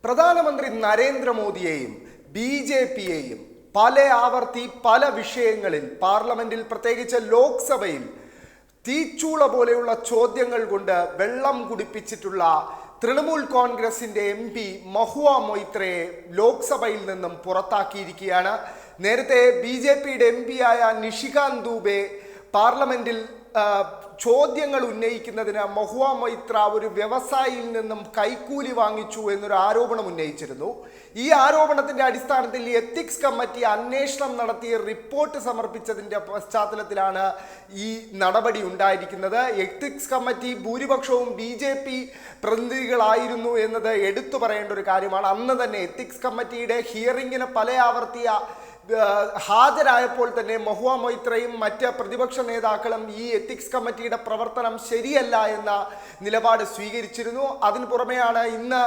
പ്രധാനമന്ത്രി നരേന്ദ്രമോദിയെയും ബി.ജെ.പിയെയും പല ആവർത്തി പല വിഷയങ്ങളിൽ പാർലമെന്റിൽ പ്രത്യേകിച്ച് ലോക്സഭയിൽ തീച്ചൂള പോലെയുള്ള ചോദ്യങ്ങൾ കൊണ്ട് വെള്ളം കുടിപ്പിച്ചിട്ടുള്ള തൃണമൂൽ കോൺഗ്രസിന്റെ MP മഹുവ മൊയ്ത്രയെ ലോക്സഭയിൽ നിന്നും പുറത്താക്കിയിരിക്കുകയാണ്. നേരത്തെ ബി.ജെ.പിയുടെ MP ആയ നിഷികാന്ത് ദുബെ പാർലമെന്റിൽ ചോദ്യങ്ങൾ ഉന്നയിക്കുന്നതിന് മഹുവ മൊയ്ത്ര ഒരു വ്യവസായിയിൽ നിന്നും കൈക്കൂലി വാങ്ങിച്ചു എന്നൊരു ആരോപണം ഉന്നയിച്ചിരുന്നു. ഈ ആരോപണത്തിന്റെ അടിസ്ഥാനത്തിൽ എത്തിക്സ് കമ്മിറ്റി അന്വേഷണം നടത്തി റിപ്പോർട്ട് സമർപ്പിച്ചതിന്റെ പശ്ചാത്തലത്തിലാണ് ഈ നടപടി ഉണ്ടായിരിക്കുന്നത്. എത്തിക്സ് കമ്മിറ്റി ഭൂരിപക്ഷവും ബി.ജെ.പി പ്രതിനിധികളായിരുന്നു എന്നത് എടുത്തു പറയേണ്ട ഒരു കാര്യമാണ്. അന്ന് തന്നെ എത്തിക്സ് കമ്മിറ്റിയുടെ ഹിയറിംഗിന് പല ആവർത്തിയ ഹാജരായപ്പോൾ തന്നെ മഹുവ മൊയ്ത്രയും മറ്റ് പ്രതിപക്ഷ നേതാക്കളും ഈ എത്തിക്സ് കമ്മിറ്റിയുടെ പ്രവർത്തനം ശരിയല്ല എന്ന നിലപാട് സ്വീകരിച്ചിരുന്നു. അതിന് പുറമെയാണ് ഇന്ന്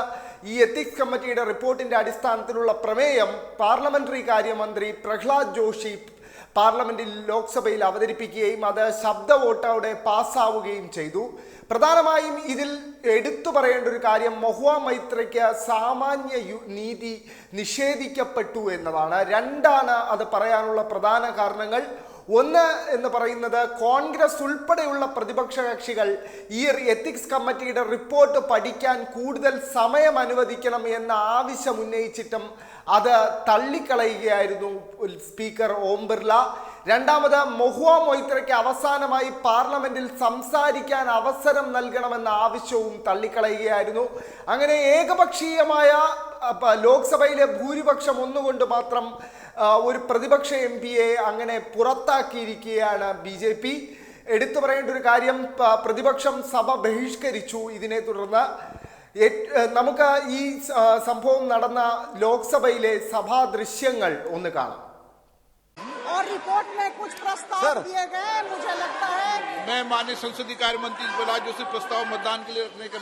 ഈ എത്തിക്സ് കമ്മിറ്റിയുടെ റിപ്പോർട്ടിന്റെ അടിസ്ഥാനത്തിലുള്ള പ്രമേയം പാർലമെന്ററി കാര്യമന്ത്രി പ്രഹ്ലാദ് ജോഷി പാർലമെന്റിൽ ലോക്സഭയിൽ അവതരിപ്പിക്കുകയും അത് ശബ്ദ വോട്ടോടെ പാസ്സാവുകയും ചെയ്തു. പ്രധാനമായും ഇതിൽ എടുത്തു പറയേണ്ട ഒരു കാര്യം മഹുവ മൊയ്ത്രയ്ക്ക് സാമാന്യ നീതി നിഷേധിക്കപ്പെട്ടു എന്നതാണ്. രണ്ടാണ് അത് പറയാനുള്ള പ്രധാന കാരണങ്ങൾ. ഒന്ന് എന്ന് പറയുന്നത് കോൺഗ്രസ് ഉൾപ്പെടെയുള്ള പ്രതിപക്ഷ കക്ഷികൾ ഈ എത്തിക്സ് കമ്മിറ്റിയുടെ റിപ്പോർട്ട് പഠിക്കാൻ കൂടുതൽ സമയം അനുവദിക്കണം എന്ന ആവശ്യം ഉന്നയിച്ചിട്ടും അത് തള്ളിക്കളയുകയായിരുന്നു സ്പീക്കർ ഓം ബിർള. രണ്ടാമത് മഹുവ മൊയ്ത്രയ്ക്ക് അവസാനമായി പാർലമെന്റിൽ സംസാരിക്കാൻ അവസരം നൽകണമെന്ന ആവശ്യവും തള്ളിക്കളയുകയായിരുന്നു. അങ്ങനെ ഏകപക്ഷീയമായ ലോക്സഭയിലെ ഭൂരിപക്ഷം ഒന്നുകൊണ്ട് മാത്രം ഒരു പ്രതിപക്ഷ MP-യെ അങ്ങനെ പുറത്താക്കിയിരിക്കുകയാണ് ബി.ജെ.പി. എടുത്തു പറയേണ്ട ഒരു കാര്യം, പ്രതിപക്ഷം സഭ ബഹിഷ്കരിച്ചു. ഇതിനെ തുടർന്ന് നമുക്ക് ഈ സംഭവം നടന്ന ലോക്സഭയിലെ സഭാ ദൃശ്യങ്ങൾ ഒന്ന് കാണാം. और रिपोर्ट में कुछ प्रस्ताव दिए गए, मुझे लगता है मैं माननीय संसदीय कार्य मंत्री प्रहलाद जोशी प्रस्ताव मतदान के लिए रखने का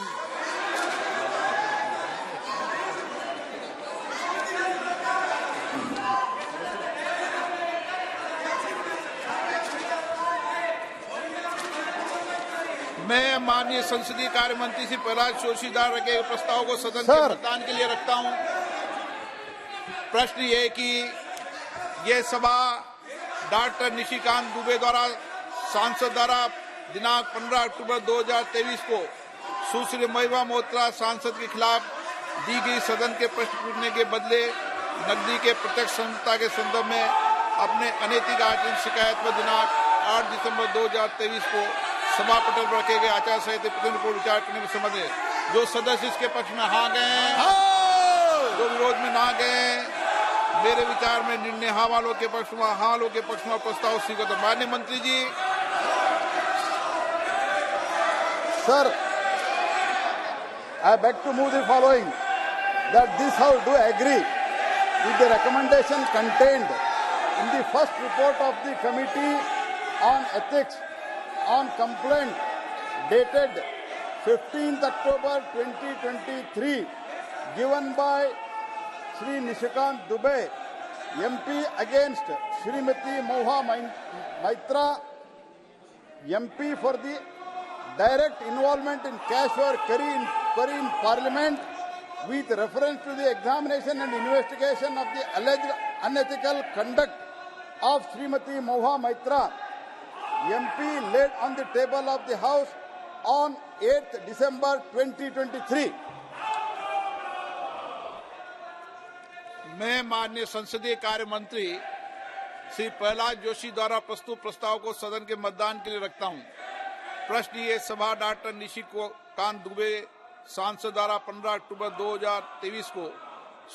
मैं माननीय संसदीय कार्य मंत्री श्री प्रहलाद जोशी द्वारा रखे प्रस्ताव को सदन के मतदान के लिए रखता हूं। प्रश्न ये कि ये सभा डॉक्टर निशिकांत दुबे द्वारा सांसद द्वारा दिनांक 15 अक्टूबर 2023 को सुश्री महुआ मोइत्रा सांसद के खिलाफ दी गई सदन के प्रश्न पूछने के बदले नकदी के प्रत्यक्ष संहिता के संदर्भ में अपने अनैतिक आचरण शिकायत पर दिनांक 8 दिसंबर 2023 को सभा पटल पर रखे गए आचार संहिता प्रतिनिधि को विचार करने के संबंध में जो सदस्य इसके पक्ष में हाँ गए, जो विरोध में ना गए, मेरे विचार में निर्णय हाँ वालों के पक्ष में, हाँ वालों के पक्ष में प्रस्ताव स्वीकृत। माननीय मंत्री जी, sir, I beg to move the following, that this House do agree with the recommendation contained in the first report of the Committee on Ethics on complaint dated 15th October 2023 given by Shri Nishikant Dubey, MP against Shrimati Mahua Mitra, MP for the direct involvement in cash or curry in Parliament with reference to the examination and investigation of the alleged unethical conduct of Shrimati Mahua Mitra, MP laid on the table of the House on 8th December 2023. मैं माननीय संसदीय कार्य मंत्री श्री प्रहलाद जोशी द्वारा प्रस्तुत प्रस्ताव को सदन के मतदान के लिए रखता हूं। प्रश्न ये सभा डॉक्टर निशिकांत दुबे सांसद द्वारा 15 अक्टूबर 2023 को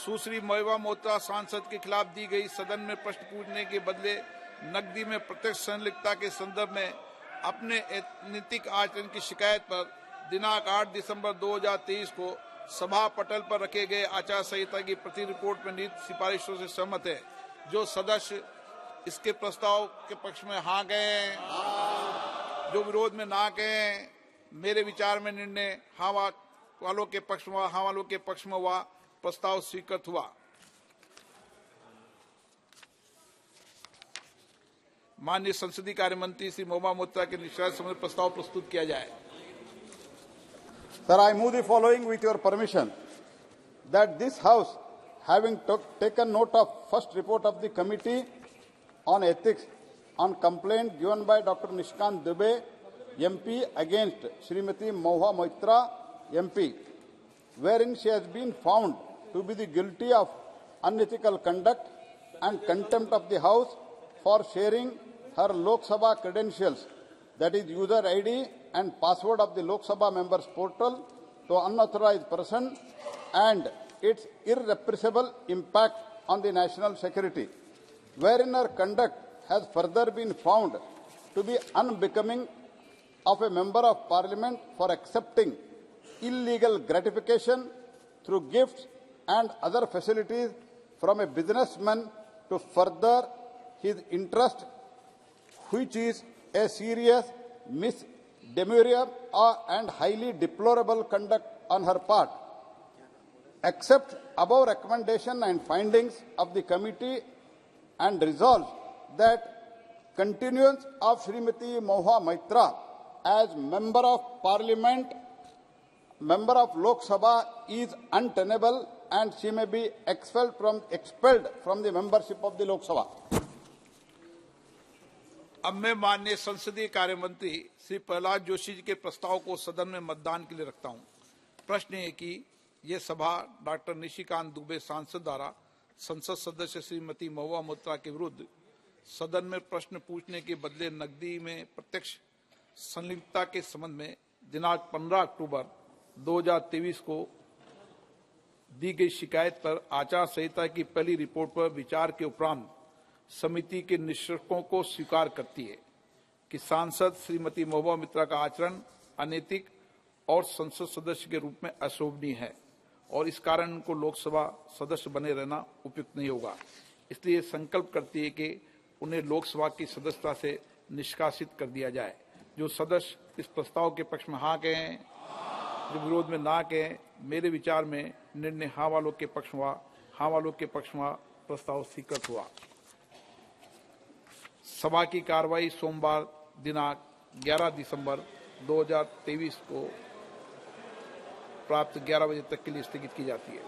सुश्री महुआ मोइत्रा सांसद के खिलाफ दी गई सदन में प्रश्न पूछने के बदले नकदी में प्रत्यक्ष संलिप्तता के संदर्भ में अपने अनैतिक आचरण की शिकायत पर दिनांक 8 दिसंबर 2023 को सभा पटल पर रखे गए आचार संहिता की प्रति रिपोर्ट में निहित सिफारिशों से सहमत है। जो सदस्य इसके प्रस्ताव के पक्ष में हाँ गए, जो विरोध में ना गए, मेरे विचार में निर्णय हाँ वालों के पक्ष में, हाँ वालों के पक्ष में हुआ, प्रस्ताव स्वीकृत हुआ। माननीय संसदीय कार्य मंत्री श्री महुआ मोइत्रा के निष्कासन संबंधी प्रस्ताव प्रस्तुत किया जाए। Sir, I move the following with your permission, that this House, having taken note of first report of the Committee on Ethics on complaint given by Dr. Nishikant Dubey, MP, against Srimati Mahua Moitra, MP, wherein she has been found to be the guilty of unethical conduct and contempt of the House for sharing her Lok Sabha credentials, that is user ID and password of the Lok Sabha members portal, to unauthorized person, and its irrepressible impact on the national security, wherein her conduct has further been found to be unbecoming of a member of Parliament for accepting illegal gratification through gifts and other facilities from a businessman to further his interest, which is a serious misdemeanor and highly deplorable conduct on her part. Accept above recommendation and findings of the committee and resolve that continuance of Srimati Mahua Moitra as Member of Parliament, Member of Lok Sabha is untenable and she may be expelled from the membership of the Lok Sabha. अब मैं माननीय संसदीय कार्य मंत्री श्री प्रहलाद जोशी जी के प्रस्ताव को सदन में मतदान के लिए रखता हूं। प्रश्न है कि यह सभा डॉक्टर निशिकांत दुबे सांसद द्वारा संसद सदस्य श्रीमती महुआ मोइत्रा के विरुद्ध सदन में प्रश्न पूछने के बदले नकदी में प्रत्यक्ष संलिप्तता के संबंध में दिनांक 15 अक्टूबर 2023 को दी गई शिकायत पर आचार संहिता की पहली रिपोर्ट पर विचार के उपरांत समिति के निष्कर्षों को स्वीकार करती है कि सांसद श्रीमती महुआ मोइत्रा का आचरण अनैतिक और संसद सदस्य के रूप में अशोभनीय है और इस कारण उनको लोकसभा सदस्य बने रहना उपयुक्त नहीं होगा। इसलिए संकल्प करती है कि उन्हें लोकसभा की सदस्यता से निष्कासित कर दिया जाए। जो सदस्य इस प्रस्ताव के पक्ष में हाँ कहें, जो विरोध में ना कहें, मेरे विचार में निर्णय हाँ वालों के पक्ष हुआ। हाँ वालों के पक्ष में प्रस्ताव स्वीकृत हुआ। सभा की कार्रवाई सोमवार दिनांक 11 दिसंबर 2023 को प्राप्त 11 बजे तक के लिए स्थगित की जाती है।